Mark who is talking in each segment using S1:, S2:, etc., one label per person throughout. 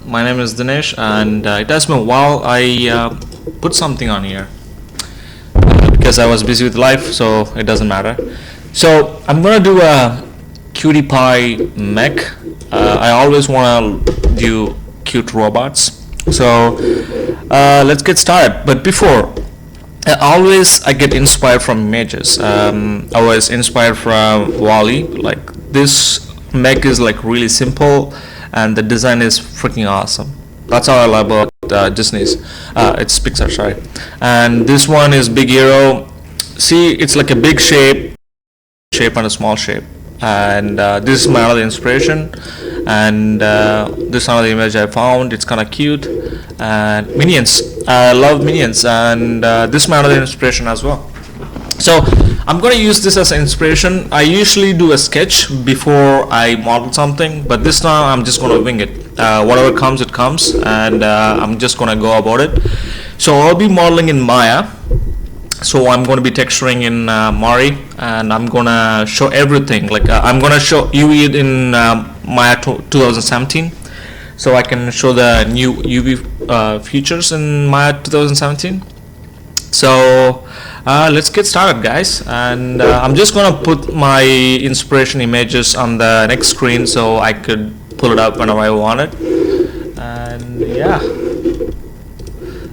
S1: My name is Dinesh, and it has been a while. I put something on here because I was busy with life, so it doesn't matter. So I'm gonna do a CutiePie mech. I always wanna do cute robots. So let's get started. But before, I get inspired from images. I was inspired from Wally. Like, this mech is like really simple, and the design is freaking awesome. That's all I love about Disney's. It's Pixar, sorry. And this one is Big Hero. See, it's like a big shape and a small shape. And this is my other inspiration. And this is another image I found. It's kind of cute. And Minions. I love Minions. And this is my other inspiration as well. So I'm going to use this as an inspiration. I usually do a sketch before I model something, but this time I'm just going to wing it. Whatever comes, it comes, and I'm just going to go about it. So I'll be modeling in Maya. So I'm going to be texturing in Mari, and I'm going to show everything. Like I'm going to show UV in Maya 2017. So I can show the new UV features in Maya 2017. So let's get started, guys, and I'm just gonna put my inspiration images on the next screen so I could pull it up whenever I want it. And yeah,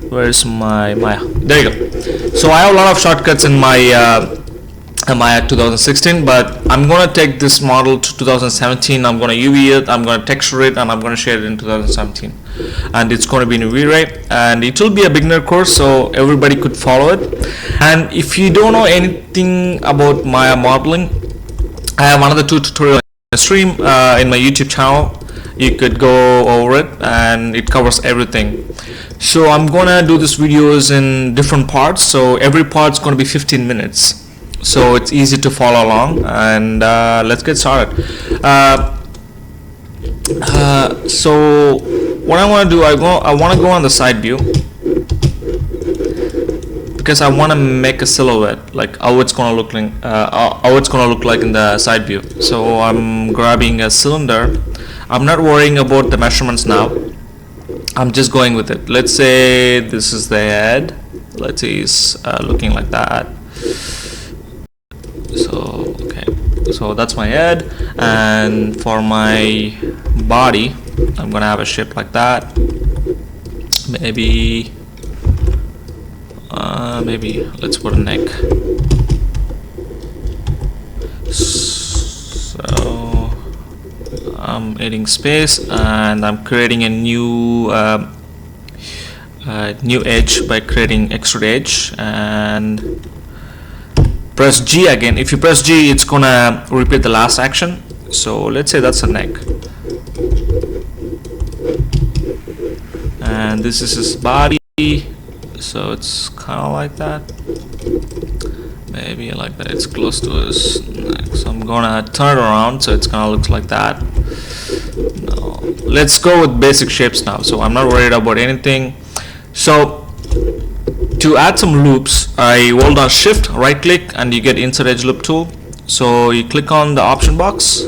S1: where's my Maya? There you go. So I have a lot of shortcuts in my Maya 2016, but I'm gonna take this model to 2017. I'm gonna UV it, I'm gonna texture it, and I'm gonna share it in 2017. And it's going to be in V-Ray, and it will be a beginner course, so everybody could follow it. And if you don't know anything about Maya modeling, I have another tutorial in the stream in my YouTube channel. You could go over it, and it covers everything. So I'm gonna do these videos in different parts, so every part's going to be 15 minutes, so it's easy to follow along. And let's get started. So what I want to do, I want to go on the side view because I want to make a silhouette, like how it's gonna look like in the side view. So I'm grabbing a cylinder. I'm not worrying about the measurements now. I'm just going with it. Let's say this is the head. Let's say it's looking like that. So okay, so that's my head, and for my body I'm gonna have a shape like that. Maybe let's put a neck. So I'm adding space, and I'm creating a new edge by creating extrude edge, and press G again. If you press G, it's gonna repeat the last action. So let's say that's a neck, and this is his body, so it's kind of like that. Maybe like that. It's close to his neck, so I'm gonna turn it around so it's gonna look like that. No, let's go with basic shapes now, so I'm not worried about anything. So to add some loops, I hold on shift, right click, and you get insert edge loop tool. So you click on the option box.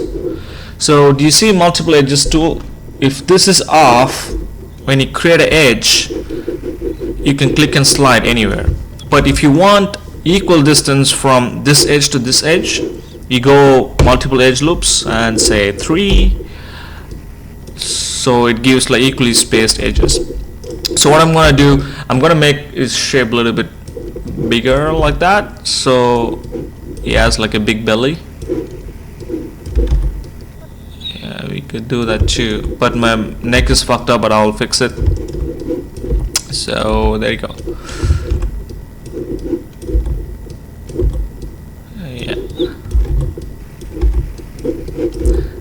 S1: So do you see multiple edges tool? If this is off, when you create an edge, you can click and slide anywhere. But if you want equal distance from this edge to this edge, you go multiple edge loops and say 3. So it gives like equally spaced edges. So what I'm gonna do, I'm gonna make his shape a little bit bigger like that, so he has like a big belly. Yeah, we could do that too, but my neck is fucked up, but I'll fix it. So there you go. Yeah,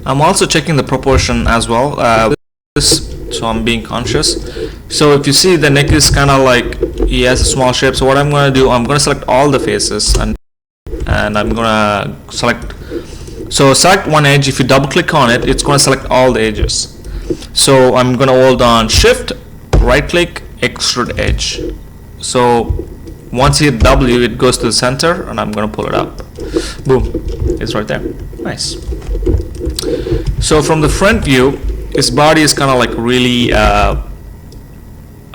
S1: I'm also checking the proportion as well. So I'm being conscious. So if you see, the neck is kind of like he has a small shape. So what I'm going to do, I'm going to select all the faces, and I'm going to select. So select one edge. If you double click on it, it's going to select all the edges. So I'm going to hold on shift, right click, extrude edge. So once you hit W, it goes to the center, and I'm going to pull it up. Boom, it's right there. Nice. So from the front view, his body is kind of like really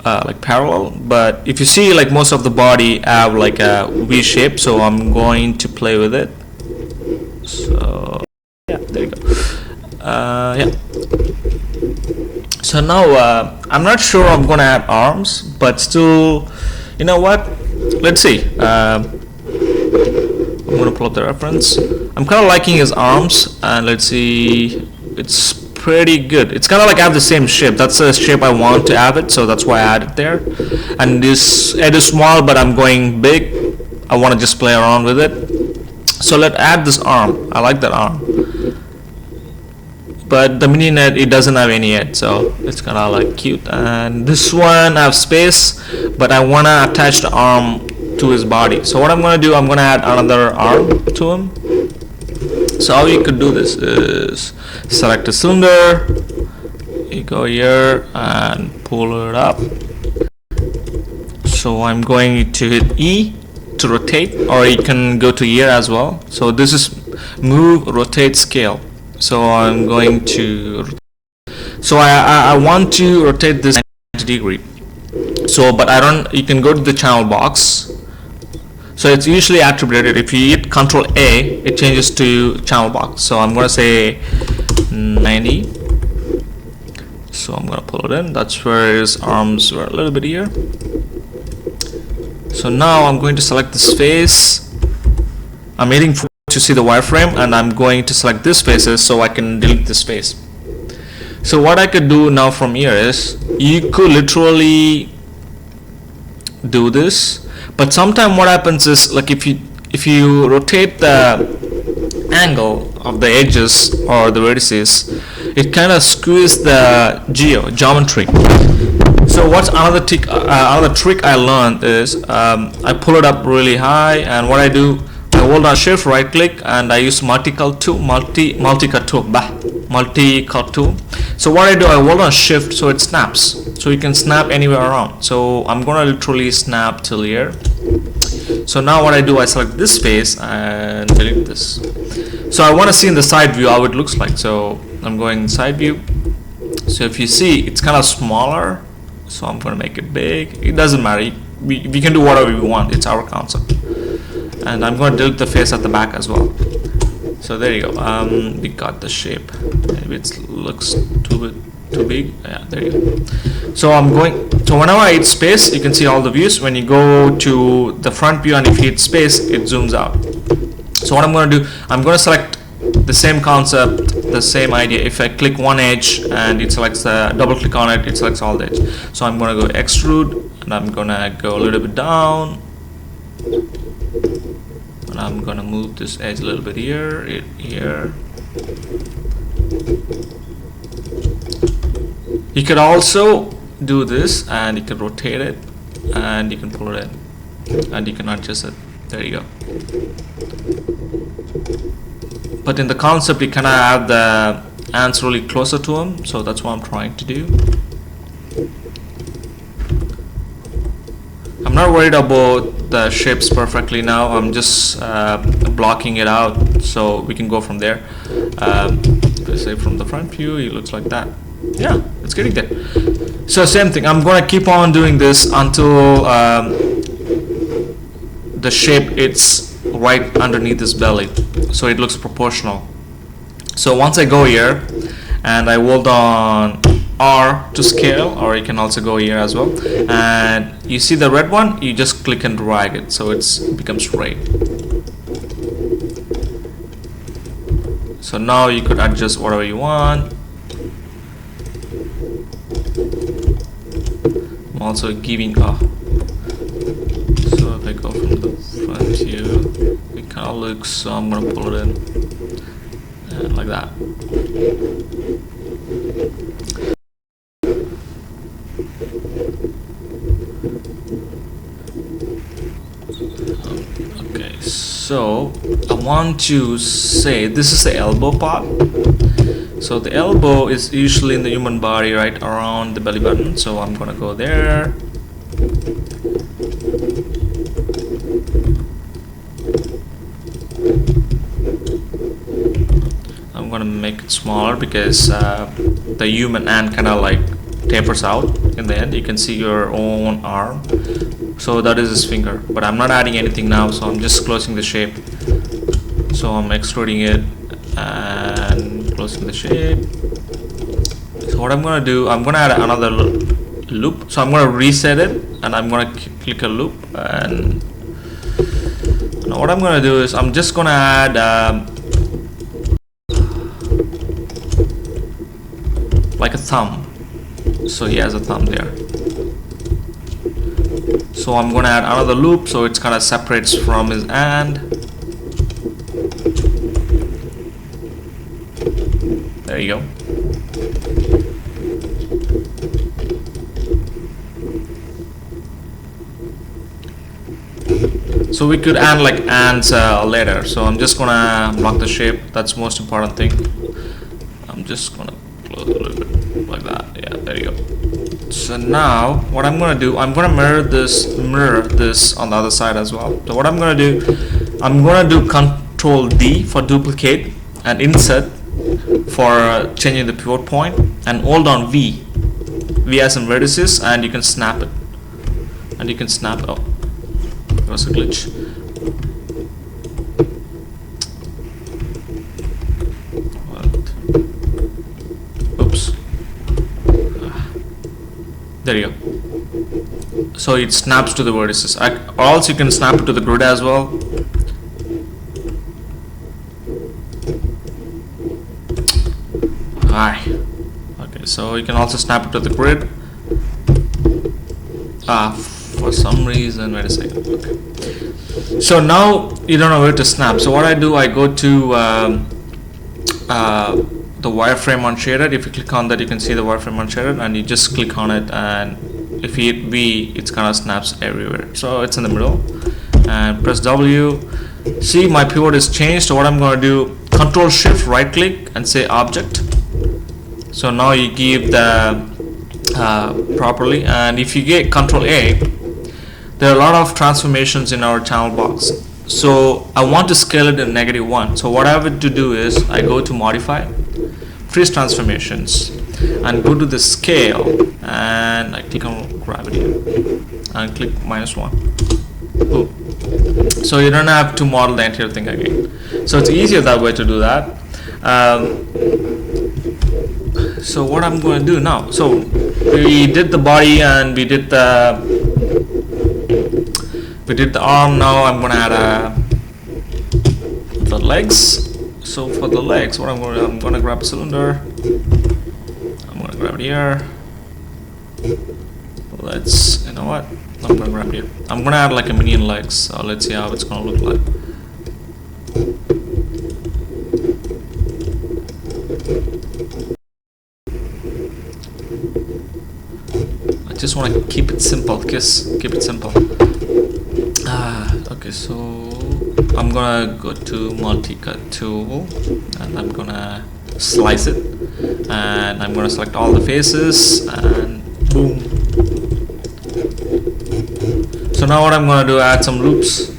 S1: like parallel, but if you see, like most of the body have like a V shape, so I'm going to play with it. So yeah, there you go. Yeah. So now I'm not sure I'm gonna add arms, but still, you know what? Let's see. I'm gonna pull up the reference. I'm kind of liking his arms, and let's see. It's pretty good. It's kind of like I have the same shape. That's the shape I want to have it, so that's why I added there. And this head is small, but I'm going big. I want to just play around with it. So let's add this arm. I like that arm. But the mini net, it doesn't have any head, so it's kind of like cute. And this one I have space, but I want to attach the arm to his body. So what I'm going to do, I'm going to add another arm to him. So how you could do this is select a cylinder, you go here and pull it up. So I'm going to hit E to rotate, or you can go to here as well. So this is move, rotate, scale. So I'm going to, so I want to rotate this 90 degree. So but I don't, you can go to the channel box. So it's usually attributed. If you hit Control A, it changes to channel box. So I'm gonna say 90. So I'm gonna pull it in. That's where his arms were a little bit here. So now I'm going to select this face. I'm hitting to see the wireframe, and I'm going to select this faces so I can delete this face. So what I could do now from here is, you could literally do this. But sometimes what happens is, like if you rotate the angle of the edges or the vertices, it kind of skews the geometry. So what's another trick I learned is, I pull it up really high, and what I do, I hold on Shift, right click, and I use multi-cut tool. So what I do, I hold on Shift so it snaps. So you can snap anywhere around. So I'm gonna literally snap till here. So now what I do, I select this face and delete this. So I want to see in the side view how it looks like. So I'm going side view. So if you see, it's kind of smaller. So I'm gonna make it big. It doesn't matter. We can do whatever we want. It's our concept. And I'm gonna delete the face at the back as well. So there you go. We got the shape. Maybe it looks too big. Yeah, there you go. So whenever I hit space, you can see all the views. When you go to the front view and if you hit space, it zooms out. So what I'm going to do, I'm going to select the same concept, the same idea. If I click one edge and it selects double click on it, it selects all the edge. So I'm going to go extrude, and I'm going to go a little bit down. And I'm going to move this edge a little bit here, here. You could also do this, and you can rotate it, and you can pull it in, and you can adjust it. There you go. But in the concept, you kind of have the ants really closer to him, so that's what I'm trying to do. I'm not worried about the shapes perfectly now. I'm just blocking it out, so we can go from there. Let's say from the front view, it looks like that. Yeah, it's getting there. So same thing, I'm gonna keep on doing this until the shape it's right underneath his belly, so it looks proportional. So once I go here and I hold on R to scale, or you can also go here as well, and you see the red one, you just click and drag it so it becomes straight. So now you could adjust whatever you want. I'm also giving so if I go from the front view, it kind of looks, so I'm gonna pull it in and like that. Okay, so I want to say this is the elbow part. So the elbow is usually in the human body, right around the belly button. So I'm gonna go there. I'm gonna make it smaller because the human hand kind of like tapers out in the end. You can see your own arm, so that is his finger, but I'm not adding anything now, so I'm just closing the shape. So I'm extruding it and closing the shape. So what I'm gonna do, I'm gonna add another loop. So I'm gonna reset it and I'm gonna click a loop, and now what I'm gonna do is I'm just gonna add like a thumb. So he has a thumb there. So I'm gonna add another loop so it kind of separates from his hand. There you go. So we could add like ants later. So I'm just gonna block the shape. That's the most important thing. I'm just gonna close a little bit like that. Yeah, there you go. So now what I'm gonna do, I'm gonna mirror this on the other side as well. So what I'm gonna do, I'm gonna do Control D for duplicate and insert for changing the pivot point, and hold on V as in vertices, and you can snap it. And you can snap it. Oh, there was a glitch. Oops. There you go. So it snaps to the vertices. Or else you can snap it to the grid as well. Okay, so you can also snap it to the grid. For some reason, wait a second. Okay. So now you don't know where to snap. So what I do, I go to the wireframe unshaded. If you click on that, you can see the wireframe unshaded, and you just click on it, and if you hit V, it kind of snaps everywhere. So it's in the middle, and press W. See, my pivot is changed. So what I'm going to do, Control Shift right click and say Object. So now you give the properly, and if you get Control A, there are a lot of transformations in our channel box. So I want to scale it in -1. So what I have to do is I go to Modify, Freeze Transformations, and go to the Scale, and I click on Gravity and click -1. Ooh. So you don't have to model the entire thing again. So it's easier that way to do that. So what I'm going to do now, so we did the body and we did the arm. Now I'm going to add the legs. So for the legs, what I'm going to grab a cylinder. I'm going to grab it here. You know what? I'm going to grab it here. I'm going to add like a minion legs. So let's see how it's going to look like. I just want to keep it simple, keep it simple. Okay, so I'm gonna go to multi-cut tool, and I'm gonna slice it, and I'm gonna select all the faces, and boom. So now what I'm gonna do, add some loops.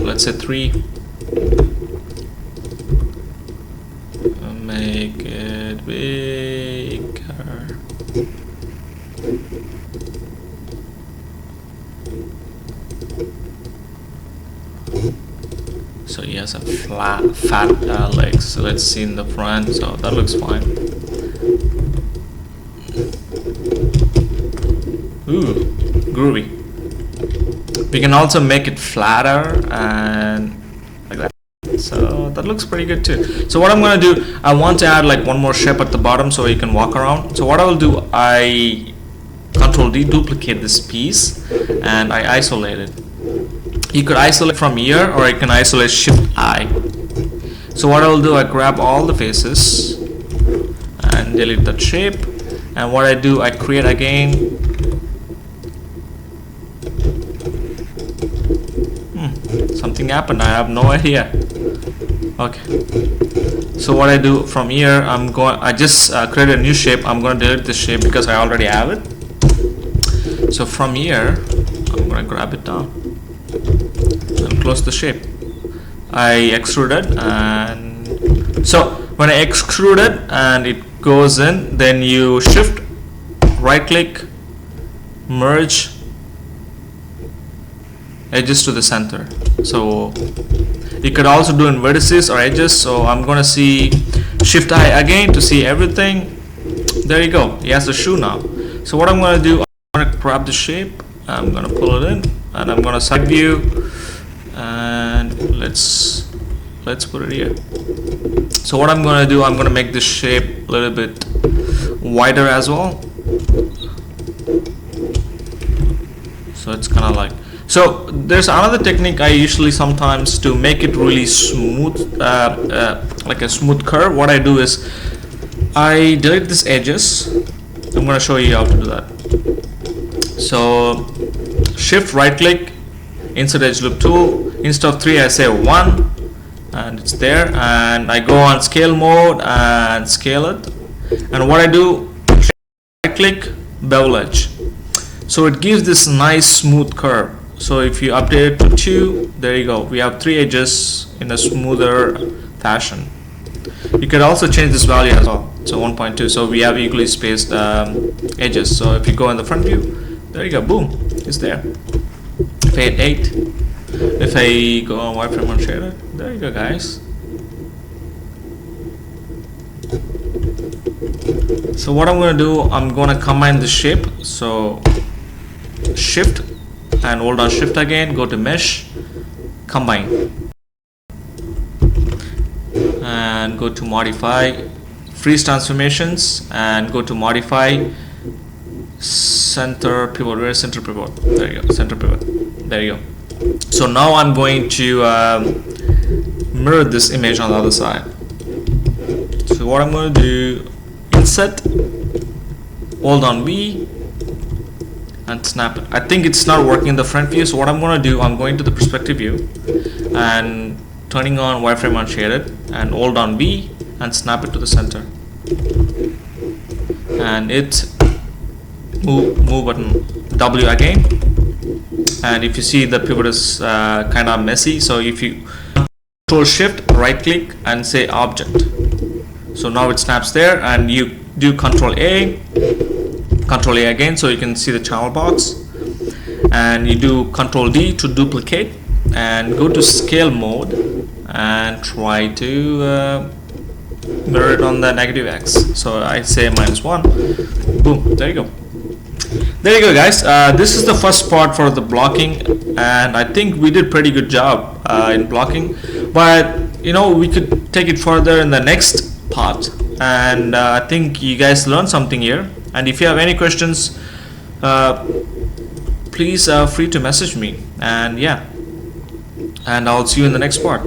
S1: Let's say 3. Make it bigger. So he has a fat legs. So let's see in the front. So that looks fine. Ooh, groovy. We can also make it flatter and like that. So that looks pretty good too. So what I'm gonna do, I want to add like one more shape at the bottom so you can walk around. So what I will do, I Control D, duplicate this piece, and I isolate it. You could isolate from here, or you can isolate Shift I. So what I will do, I grab all the faces and delete that shape, and what I do, I create again. Something happened, I have no idea. Okay, so what I do from here, I just create a new shape. I'm going to delete this shape because I already have it. So from here, I'm going to grab it down and close the shape. I extrude it, and so When I extrude it and it goes in, then you shift, right click, merge edges to the center. So you could also do in vertices or edges. So I'm gonna see shift I again to see everything. There you go, he has the shoe now. So what I'm gonna do, I'm gonna grab the shape, I'm gonna pull it in, and I'm gonna side view, and let's put it here. So what I'm gonna do, I'm gonna make this shape a little bit wider as well. So it's kind of like, so there's another technique I usually sometimes to make it really smooth, like a smooth curve. What I do is I delete these edges. I'm going to show you how to do that. So shift right click, insert edge loop tool. Instead of 3 I say 1, and it's there, and I go on scale mode and scale it. And what I do, right click, bevel edge. So it gives this nice smooth curve. So if you update it to 2, there you go, we have 3 edges in a smoother fashion. You could also change this value as well, so 1.2, so we have equally spaced edges. So if you go in the front view, there you go, boom, it's there. If I hit 8, if I go on wireframe unshader, there you go guys. So what I'm going to do, I'm going to combine the shape. So shift and hold on shift again, go to mesh, combine, and go to modify, freeze transformations, and go to modify, center pivot. Where is center pivot? There you go, center pivot. There you go. So now I'm going to mirror this image on the other side. So what I'm going to do, insert, hold on V, and snap it. I think it's not working in the front view, so what I'm going to do, I'm going to the perspective view and turning on wireframe unshaded, and hold on V and snap it to the center, and it move button W again. And if you see, the pivot is kind of messy, so if you control shift right click and say object, so now it snaps there, and you do control A again, so you can see the channel box, and you do control D to duplicate, and go to scale mode and try to mirror it on the negative X. So I say -1, boom, there you go. There you go guys, this is the first part for the blocking, and I think we did pretty good job in blocking, but you know, we could take it further in the next part, and I think you guys learned something here. And if you have any questions, please free to message me, and yeah, and I'll see you in the next part.